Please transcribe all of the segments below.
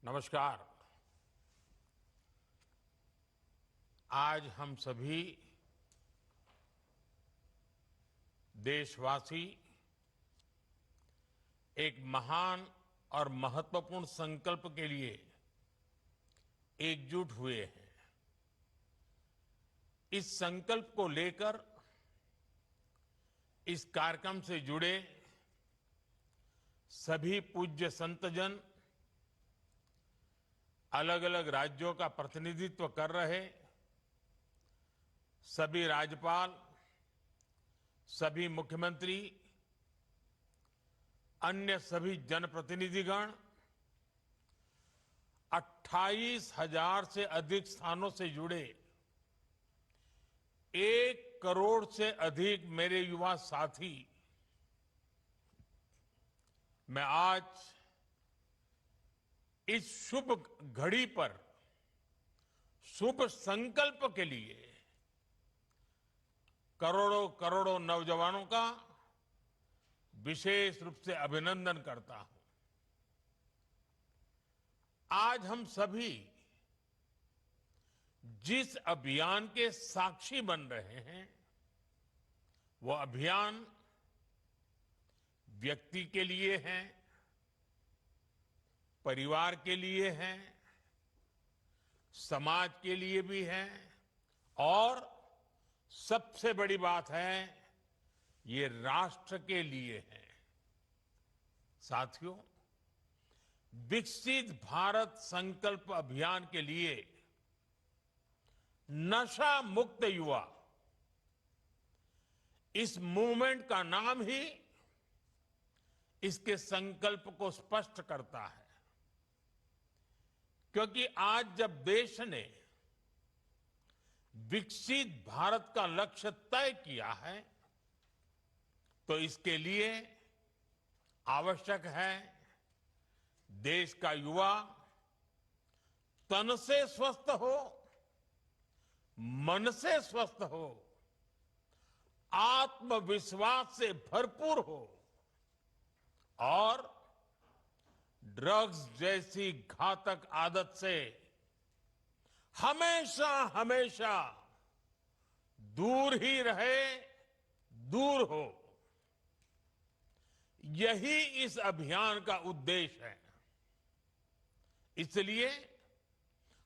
नमस्कार। आज हम सभी देशवासी एक महान और महत्वपूर्ण संकल्प के लिए एकजुट हुए हैं। इस संकल्प को लेकर इस कार्यक्रम से जुड़े सभी पूज्य संतजन, अलग अलग राज्यों का प्रतिनिधित्व कर रहे सभी राज्यपाल, सभी मुख्यमंत्री, अन्य सभी जनप्रतिनिधिगण, 28,000 से अधिक स्थानों से जुड़े 1 करोड़ से अधिक मेरे युवा साथी, मैं आज इस शुभ घड़ी पर शुभ संकल्प के लिए करोड़ों करोड़ों नौजवानों का विशेष रूप से अभिनंदन करता हूं। आज हम सभी जिस अभियान के साक्षी बन रहे हैं, वो अभियान व्यक्ति के लिए है, परिवार के लिए है, समाज के लिए भी है और सबसे बड़ी बात है, ये राष्ट्र के लिए है। साथियों, विकसित भारत संकल्प अभियान के लिए नशा मुक्त युवा, इस मूवमेंट का नाम ही इसके संकल्प को स्पष्ट करता है। क्योंकि आज जब देश ने विकसित भारत का लक्ष्य तय किया है, तो इसके लिए आवश्यक है देश का युवा तन से स्वस्थ हो, मन से स्वस्थ हो, आत्मविश्वास से भरपूर हो और ड्रग्स जैसी घातक आदत से हमेशा हमेशा दूर ही रहे, दूर हो। यही इस अभियान का उद्देश्य है। इसलिए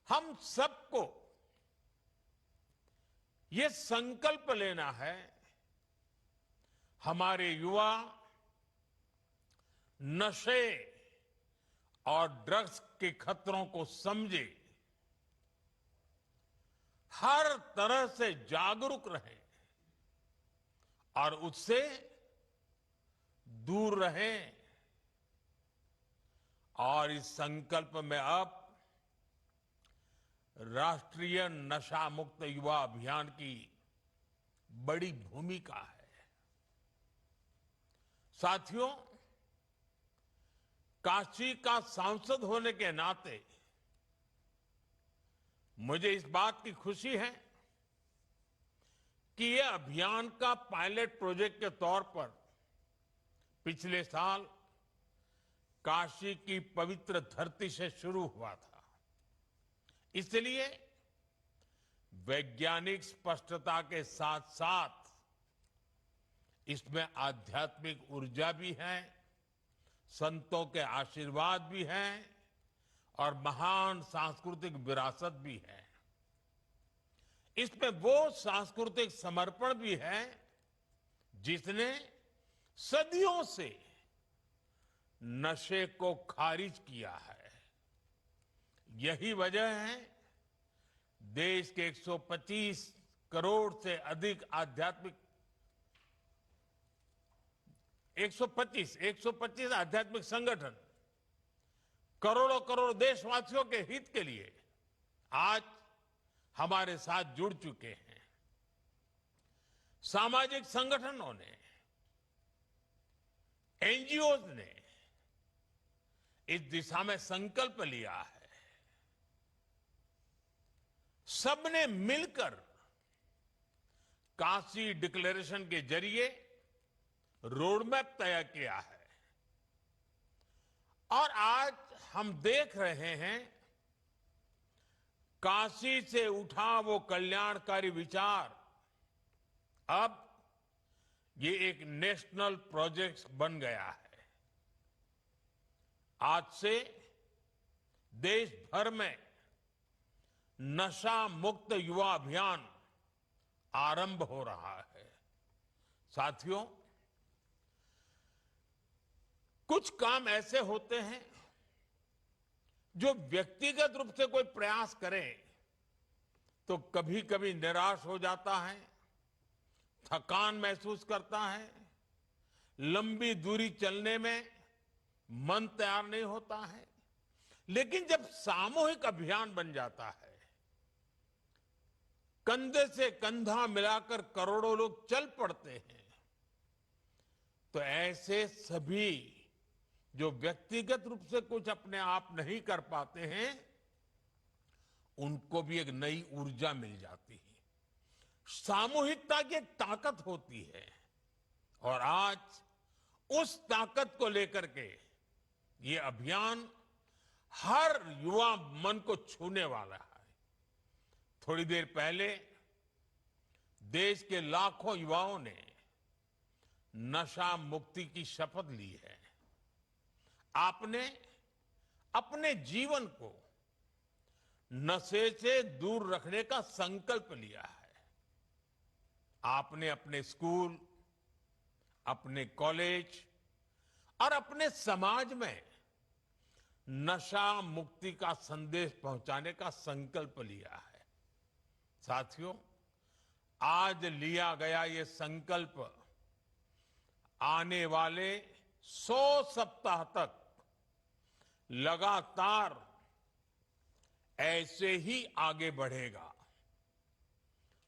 हम सबको ये संकल्प लेना है, हमारे युवा नशे और ड्रग्स के खतरों को समझे, हर तरह से जागरूक रहें और उससे दूर रहें। और इस संकल्प में अब राष्ट्रीय नशा मुक्त युवा अभियान की बड़ी भूमिका है। साथियों, काशी का सांसद होने के नाते मुझे इस बात की खुशी है कि यह अभियान का पायलट प्रोजेक्ट के तौर पर पिछले साल काशी की पवित्र धरती से शुरू हुआ था। इसलिए वैज्ञानिक स्पष्टता के साथ साथ इसमें आध्यात्मिक ऊर्जा भी है, संतों के आशीर्वाद भी हैं और महान सांस्कृतिक विरासत भी है। इसमें वो सांस्कृतिक समर्पण भी है जिसने सदियों से नशे को खारिज किया है। यही वजह है देश के 125 करोड़ से अधिक आध्यात्मिक 125 आध्यात्मिक संगठन करोड़ों करोड़ देशवासियों के हित के लिए आज हमारे साथ जुड़ चुके हैं। सामाजिक संगठनों ने, एनजीओज ने इस दिशा में संकल्प लिया है। सबने मिलकर काशी डिक्लेरेशन के जरिए रोड मैप तय किया है और आज हम देख रहे हैं काशी से उठा वो कल्याणकारी विचार अब ये एक नेशनल प्रोजेक्ट बन गया है। आज से देश भर में नशा मुक्त युवा अभियान आरंभ हो रहा है। साथियों, कुछ काम ऐसे होते हैं जो व्यक्तिगत रूप से कोई प्रयास करे तो कभी कभी निराश हो जाता है, थकान महसूस करता है, लंबी दूरी चलने में मन तैयार नहीं होता है। लेकिन जब सामूहिक अभियान बन जाता है, कंधे से कंधा मिलाकर करोड़ों लोग चल पड़ते हैं, तो ऐसे सभी जो व्यक्तिगत रूप से कुछ अपने आप नहीं कर पाते हैं, उनको भी एक नई ऊर्जा मिल जाती है। सामूहिकता की एक ताकत होती है और आज उस ताकत को लेकर के ये अभियान हर युवा मन को छूने वाला है। थोड़ी देर पहले देश के लाखों युवाओं ने नशा मुक्ति की शपथ ली है। आपने अपने जीवन को नशे से दूर रखने का संकल्प लिया है। आपने अपने स्कूल, अपने कॉलेज और अपने समाज में नशा मुक्ति का संदेश पहुंचाने का संकल्प लिया है। साथियों, आज लिया गया ये संकल्प आने वाले 100 सप्ताह तक लगातार ऐसे ही आगे बढ़ेगा।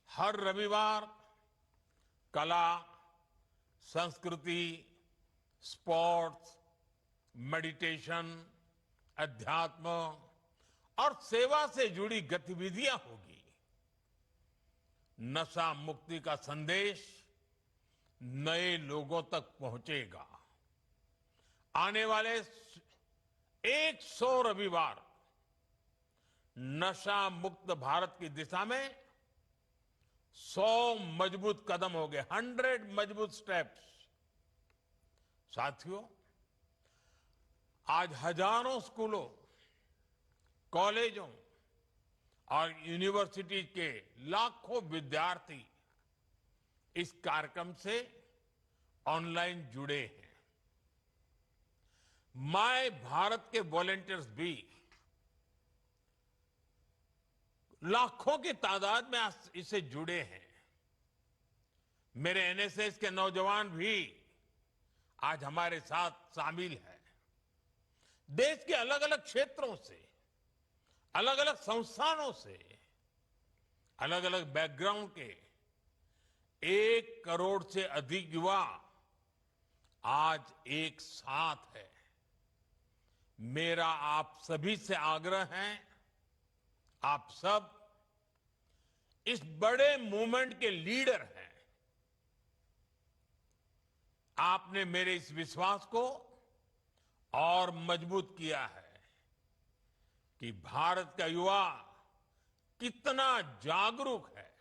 हर रविवार कला, संस्कृति, स्पोर्ट्स, मेडिटेशन, अध्यात्म और सेवा से जुड़ी गतिविधियां होगी। नशा मुक्ति का संदेश नए लोगों तक पहुंचेगा। आने वाले 100 रविवार नशा मुक्त भारत की दिशा में 100 मजबूत कदम हो गए, 100 मजबूत स्टेप्स। साथियों, आज हजारों स्कूलों, कॉलेजों और यूनिवर्सिटी के लाखों विद्यार्थी इस कार्यक्रम से ऑनलाइन जुड़े हैं। माय भारत के वॉलंटियर्स भी लाखों की तादाद में इससे जुड़े हैं। मेरे एनएसएस के नौजवान भी आज हमारे साथ शामिल हैं। देश के अलग अलग क्षेत्रों से, अलग अलग संस्थानों से, अलग अलग बैकग्राउंड के 1 करोड़ से अधिक युवा आज एक साथ है। मेरा आप सभी से आग्रह है, आप सब इस बड़े मूवमेंट के लीडर हैं। आपने मेरे इस विश्वास को और मजबूत किया है कि भारत का युवा कितना जागरूक है,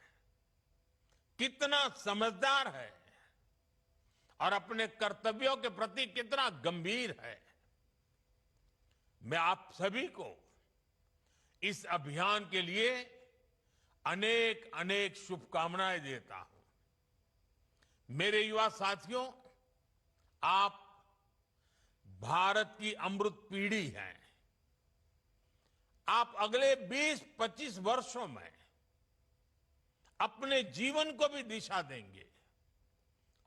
कितना समझदार है और अपने कर्तव्यों के प्रति कितना गंभीर है। मैं आप सभी को इस अभियान के लिए अनेक अनेक शुभकामनाएं देता हूं। मेरे युवा साथियों, आप भारत की अमृत पीढ़ी हैं। आप अगले 20-25 वर्षों में अपने जीवन को भी दिशा देंगे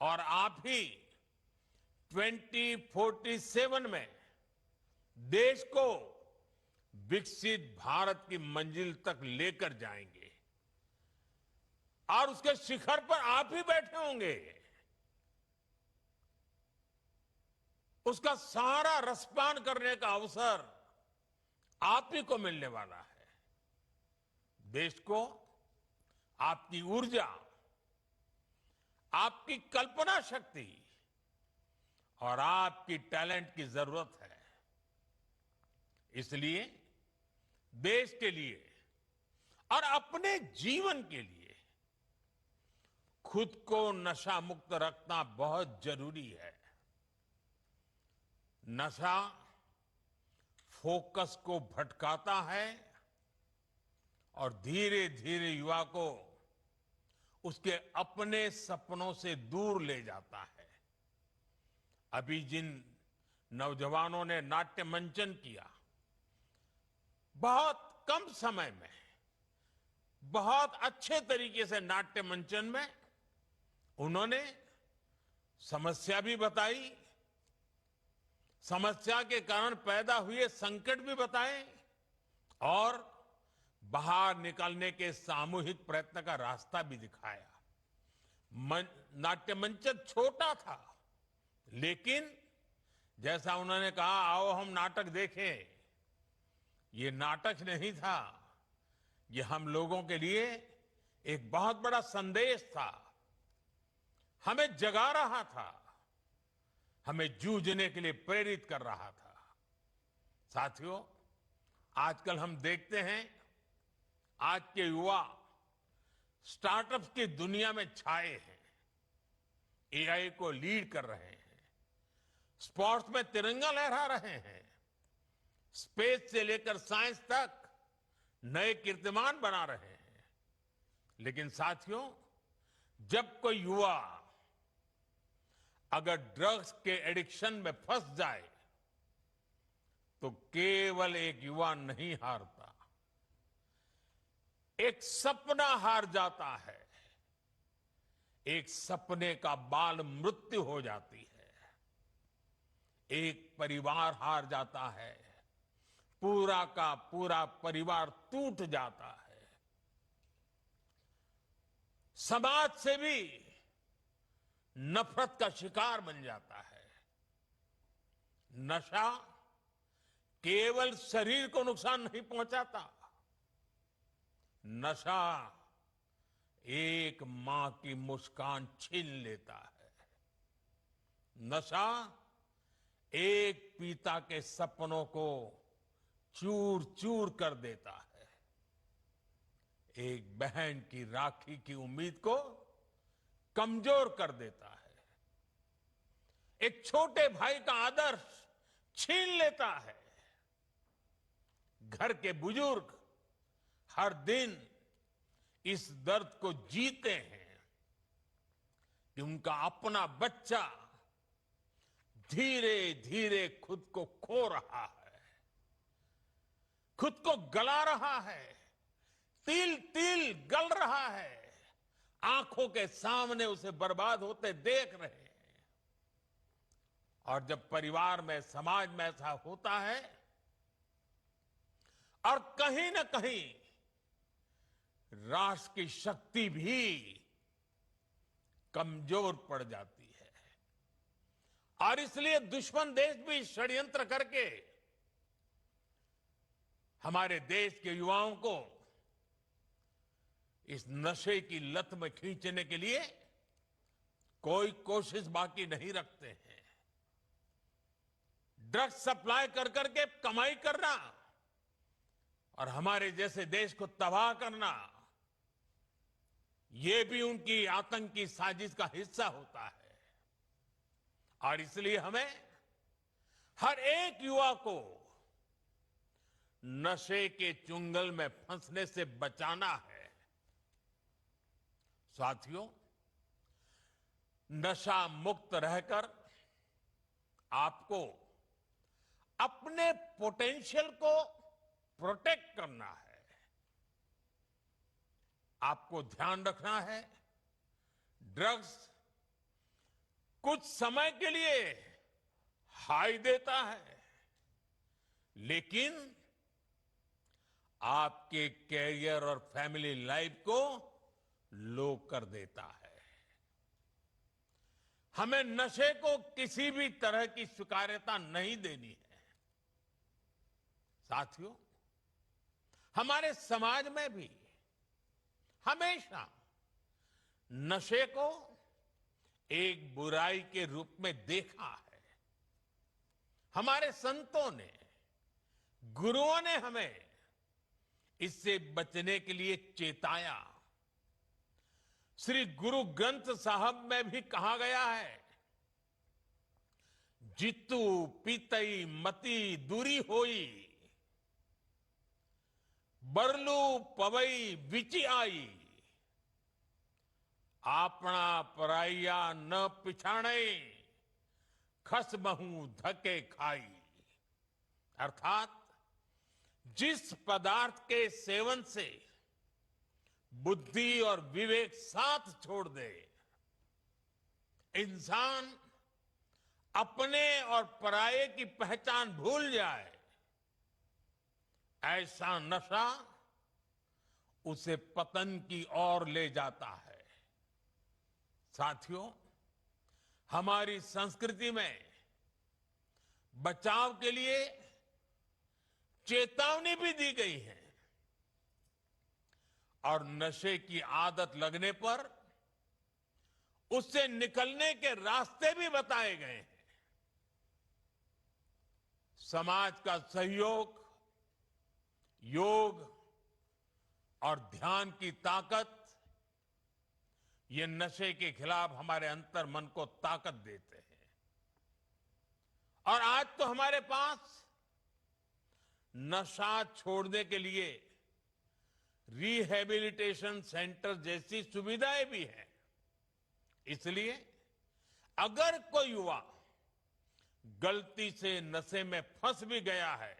और आप ही 2047 में देश को विकसित भारत की मंजिल तक लेकर जाएंगे और उसके शिखर पर आप ही बैठे होंगे। उसका सारा रसपान करने का अवसर आप ही को मिलने वाला है। देश को आपकी ऊर्जा, आपकी कल्पना शक्ति और आपकी टैलेंट की जरूरत है। इसलिए देश के लिए और अपने जीवन के लिए खुद को नशा मुक्त रखना बहुत जरूरी है। नशा फोकस को भटकाता है और धीरे धीरे युवा को उसके अपने सपनों से दूर ले जाता है। अभी जिन नौजवानों ने नाट्य मंचन किया, बहुत कम समय में बहुत अच्छे तरीके से नाट्य मंचन में उन्होंने समस्या भी बताई, समस्या के कारण पैदा हुए संकट भी बताए और बाहर निकलने के सामूहिक प्रयत्न का रास्ता भी दिखाया। नाट्य मंचन छोटा था, लेकिन जैसा उन्होंने कहा, आओ हम नाटक देखें, ये नाटक नहीं था, ये हम लोगों के लिए एक बहुत बड़ा संदेश था, हमें जगा रहा था, हमें जूझने के लिए प्रेरित कर रहा था। साथियों, आजकल हम देखते हैं आज के युवा स्टार्टअप्स की दुनिया में छाए हैं, एआई को लीड कर रहे हैं, स्पोर्ट्स में तिरंगा लहरा रहे हैं, स्पेस से लेकर साइंस तक नए कीर्तिमान बना रहे हैं। लेकिन साथियों, जब कोई युवा अगर ड्रग्स के एडिक्शन में फंस जाए तो केवल एक युवा नहीं हारता, एक सपना हार जाता है, एक सपने का बाल मृत्यु हो जाती है, एक परिवार हार जाता है, पूरा का पूरा परिवार टूट जाता है, समाज से भी नफरत का शिकार बन जाता है। नशा केवल शरीर को नुकसान नहीं पहुंचाता, नशा एक मां की मुस्कान छीन लेता है, नशा एक पिता के सपनों को चूर चूर कर देता है, एक बहन की राखी की उम्मीद को कमजोर कर देता है, एक छोटे भाई का आदर्श छीन लेता है। घर के बुजुर्ग हर दिन इस दर्द को जीते हैं कि उनका अपना बच्चा धीरे धीरे खुद को खो रहा है, खुद को गला रहा है, तिल तिल गल रहा है, आंखों के सामने उसे बर्बाद होते देख रहे हैं। और जब परिवार में, समाज में ऐसा होता है और कहीं ना कहीं राष्ट्र की शक्ति भी कमजोर पड़ जाती है और इसलिए दुश्मन देश भी षड्यंत्र करके हमारे देश के युवाओं को इस नशे की लत में खींचने के लिए कोई कोशिश बाकी नहीं रखते हैं। ड्रग्स सप्लाई कर करके कमाई करना और हमारे जैसे देश को तबाह करना, ये भी उनकी आतंकी साजिश का हिस्सा होता है। और इसलिए हमें हर एक युवा को नशे के चुंगल में फंसने से बचाना है। साथियों, नशा मुक्त रहकर आपको अपने पोटेंशियल को प्रोटेक्ट करना है। आपको ध्यान रखना है, ड्रग्स कुछ समय के लिए हाई देता है, लेकिन आपके कैरियर और फैमिली लाइफ को लो कर देता है। हमें नशे को किसी भी तरह की स्वीकार्यता नहीं देनी है। साथियों, हमारे समाज में भी हमेशा नशे को एक बुराई के रूप में देखा है। हमारे संतों ने गुरुओं ने हमें इससे बचने के लिए चेताया। श्री गुरु ग्रंथ साहब में भी कहा गया है, जितु पीतई मति दूरी होई, बरलू पवई विचि आई, आपना पराइया न पिछाणे, खस बहु धके खाई। अर्थात जिस पदार्थ के सेवन से बुद्धि और विवेक साथ छोड़ दे, इंसान अपने और पराये की पहचान भूल जाए, ऐसा नशा उसे पतन की ओर ले जाता है। साथियों, हमारी संस्कृति में बचाव के लिए चेतावनी भी दी गई है और नशे की आदत लगने पर उससे निकलने के रास्ते भी बताए गए हैं। समाज का सहयोग, योग और ध्यान की ताकत, ये नशे के खिलाफ हमारे अंतर मन को ताकत देते हैं। और आज तो हमारे पास नशा छोड़ने के लिए रिहैबिलिटेशन सेंटर जैसी सुविधाएं भी हैं। इसलिए अगर कोई युवा गलती से नशे में फंस भी गया है,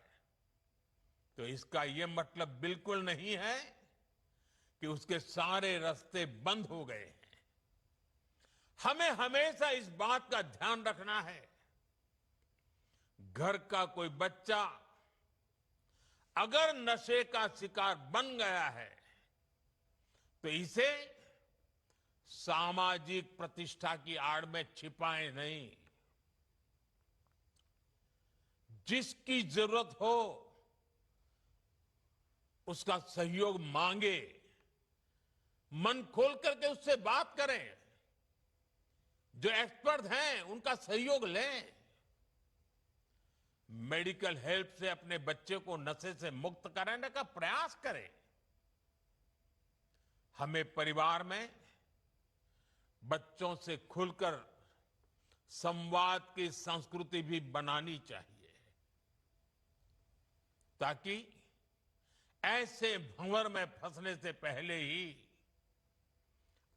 तो इसका यह मतलब बिल्कुल नहीं है कि उसके सारे रास्ते बंद हो गए हैं। हमें हमेशा इस बात का ध्यान रखना है, घर का कोई बच्चा अगर नशे का शिकार बन गया है, तो इसे सामाजिक प्रतिष्ठा की आड़ में छिपाएं नहीं। जिसकी जरूरत हो उसका सहयोग मांगे, मन खोल करके उससे बात करें, जो एक्सपर्ट हैं उनका सहयोग लें। मेडिकल हेल्प से अपने बच्चे को नशे से मुक्त कराने का प्रयास करें। हमें परिवार में बच्चों से खुलकर संवाद की संस्कृति भी बनानी चाहिए, ताकि ऐसे भंवर में फंसने से पहले ही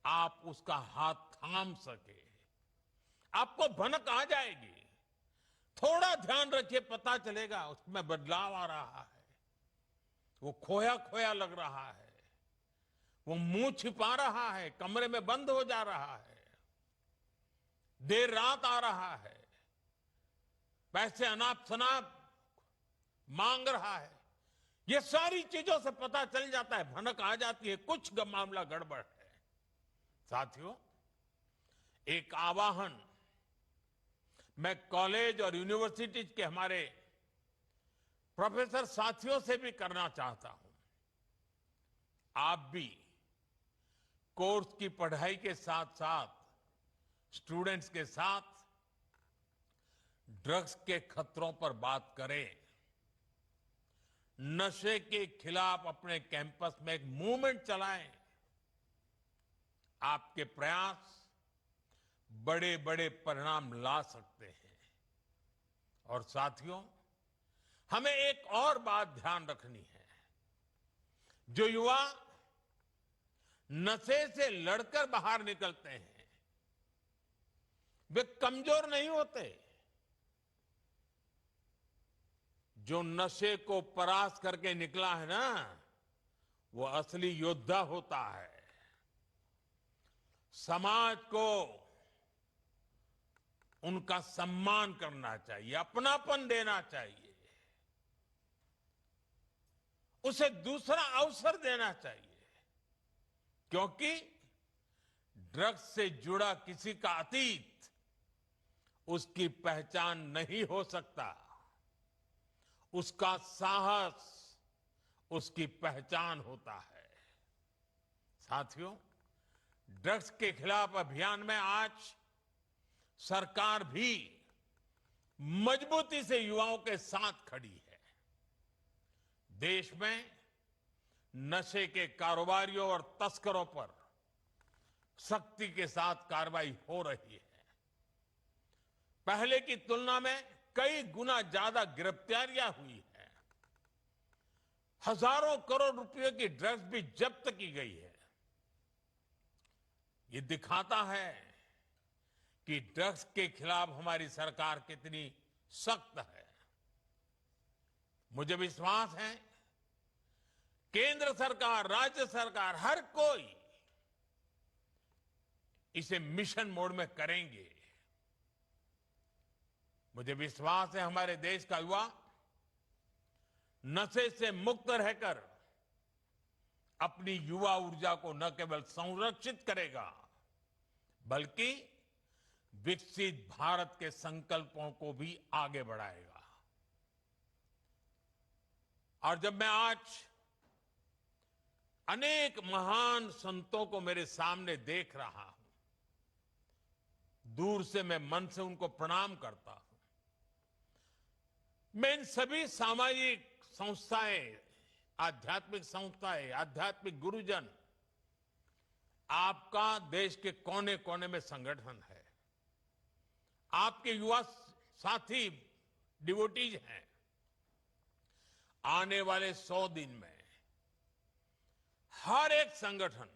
आप उसका हाथ थाम सके। आपको भनक आ जाएगी, थोड़ा ध्यान रखिए, पता चलेगा उसमें बदलाव आ रहा है, वो खोया खोया लग रहा है, वो मुंह छिपा रहा है, कमरे में बंद हो जा रहा है, देर रात आ रहा है, पैसे अनाप शनाप मांग रहा है। ये सारी चीजों से पता चल जाता है, भनक आ जाती है, कुछ मामला गड़बड़ है। साथियों, एक आवाहन मैं कॉलेज और यूनिवर्सिटी के हमारे प्रोफेसर साथियों से भी करना चाहता हूं। आप भी कोर्स की पढ़ाई के साथ साथ स्टूडेंट्स के साथ ड्रग्स के खतरों पर बात करें। नशे के खिलाफ अपने कैंपस में एक मूवमेंट चलाएं। आपके प्रयास बड़े बड़े परिणाम ला सकते हैं। और साथियों, हमें एक और बात ध्यान रखनी है। जो युवा नशे से लड़कर बाहर निकलते हैं, वे कमजोर नहीं होते। जो नशे को परास्त करके निकला है ना, वो असली योद्धा होता है। समाज को उनका सम्मान करना चाहिए, अपनापन देना चाहिए, उसे दूसरा अवसर देना चाहिए, क्योंकि ड्रग्स से जुड़ा किसी का अतीत उसकी पहचान नहीं हो सकता। उसका साहस उसकी पहचान होता है। साथियों, ड्रग्स के खिलाफ अभियान में आज सरकार भी मजबूती से युवाओं के साथ खड़ी है। देश में नशे के कारोबारियों और तस्करों पर सख्ती के साथ कार्रवाई हो रही है। पहले की तुलना में कई गुना ज्यादा गिरफ्तारियां हुई है। हजारों करोड़ रुपए की ड्रग्स भी जब्त की गई है। ये दिखाता है कि ड्रग्स के खिलाफ हमारी सरकार कितनी सख्त है। मुझे विश्वास है केंद्र सरकार, राज्य सरकार, हर कोई इसे मिशन मोड में करेंगे। मुझे विश्वास है हमारे देश का युवा नशे से मुक्त रहकर अपनी युवा ऊर्जा को न केवल संरक्षित करेगा बल्कि विकसित भारत के संकल्पों को भी आगे बढ़ाएगा। और जब मैं आज अनेक महान संतों को मेरे सामने देख रहा हूं, दूर से मैं मन से उनको प्रणाम करता हूं। मैं इन सभी सामाजिक संस्थाएं, आध्यात्मिक संस्थाएं, आध्यात्मिक गुरुजन, आपका देश के कोने कोने में संगठन है, आपके युवा साथी डिवोटीज हैं। आने वाले 100 दिन में हर एक संगठन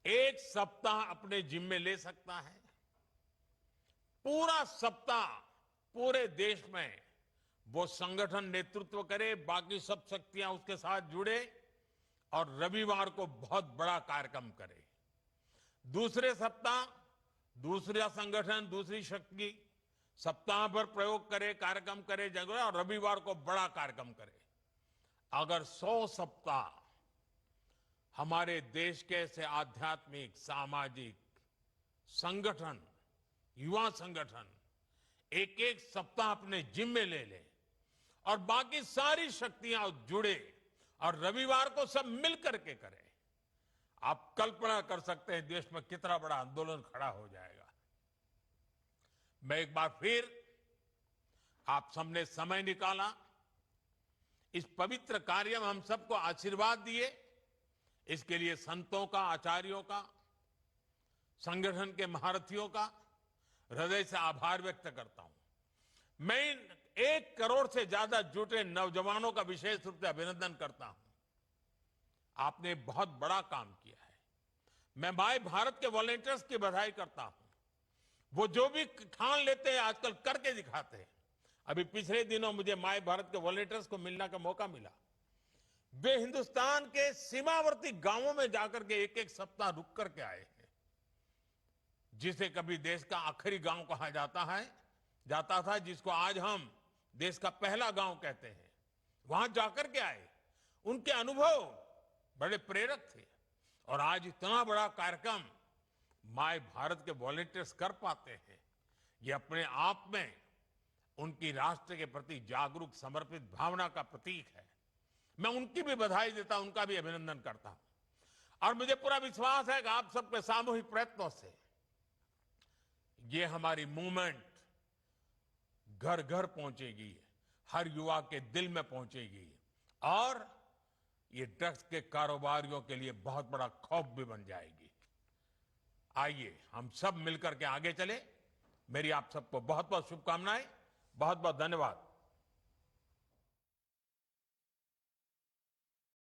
एक सप्ताह अपने जिम्मे ले सकता है। पूरा सप्ताह पूरे देश में वो संगठन नेतृत्व करे, बाकी सब शक्तियां उसके साथ जुड़े और रविवार को बहुत बड़ा कार्यक्रम करे। दूसरे सप्ताह दूसरा संगठन, दूसरी शक्ति सप्ताह भर प्रयोग करे, कार्यक्रम करे, जगह, और रविवार को बड़ा कार्यक्रम करे। अगर 100 सप्ताह हमारे देश के ऐसे आध्यात्मिक, सामाजिक संगठन, युवा संगठन एक एक सप्ताह अपने जिम्मे ले ले और बाकी सारी शक्तियां जुड़े और रविवार को सब मिल करके करें, आप कल्पना कर सकते हैं देश में कितना बड़ा आंदोलन खड़ा हो जाएगा। मैं एक बार फिर आप सबने समय निकाला, इस पवित्र कार्य में हम सबको आशीर्वाद दिए, इसके लिए संतों का, आचार्यों का, संगठन के महारथियों का हृदय से आभार व्यक्त करता हूं। मैं इन 1 करोड़ से ज्यादा जुटे नौजवानों का विशेष रूप से अभिनंदन करता हूं। आपने बहुत बड़ा काम किया है। मैं माय भारत के वॉलंटियर्स की बधाई करता हूं। वो जो भी ठान लेते हैं आजकल करके दिखाते हैं। अभी पिछले दिनों मुझे माय भारत के वॉलंटियर्स को मिलने का मौका मिला। वे हिंदुस्तान के सीमावर्ती गांवों में जाकर के एक एक सप्ताह रुक करके आए हैं, जिसे कभी देश का आखिरी गांव कहा जाता था, जिसको आज हम देश का पहला गांव कहते हैं। वहां जाकर के आए, उनके अनुभव बड़े प्रेरक थे और आज इतना बड़ा कार्यक्रम माय भारत के वॉलंटियर्स कर पाते हैं, ये अपने आप में उनकी राष्ट्र के प्रति जागरूक, समर्पित भावना का प्रतीक है। मैं उनकी भी बधाई देता हूं, उनका भी अभिनंदन करता हूं। और मुझे पूरा विश्वास है कि आप सबके सामूहिक प्रयत्नों से ये हमारी मूवमेंट घर घर पहुंचेगी, हर युवा के दिल में पहुंचेगी और ये ड्रग्स के कारोबारियों के लिए बहुत बड़ा खौफ भी बन जाएगी। आइए हम सब मिलकर के आगे चले। मेरी आप सबको बहुत बहुत शुभकामनाएं, बहुत बहुत धन्यवाद।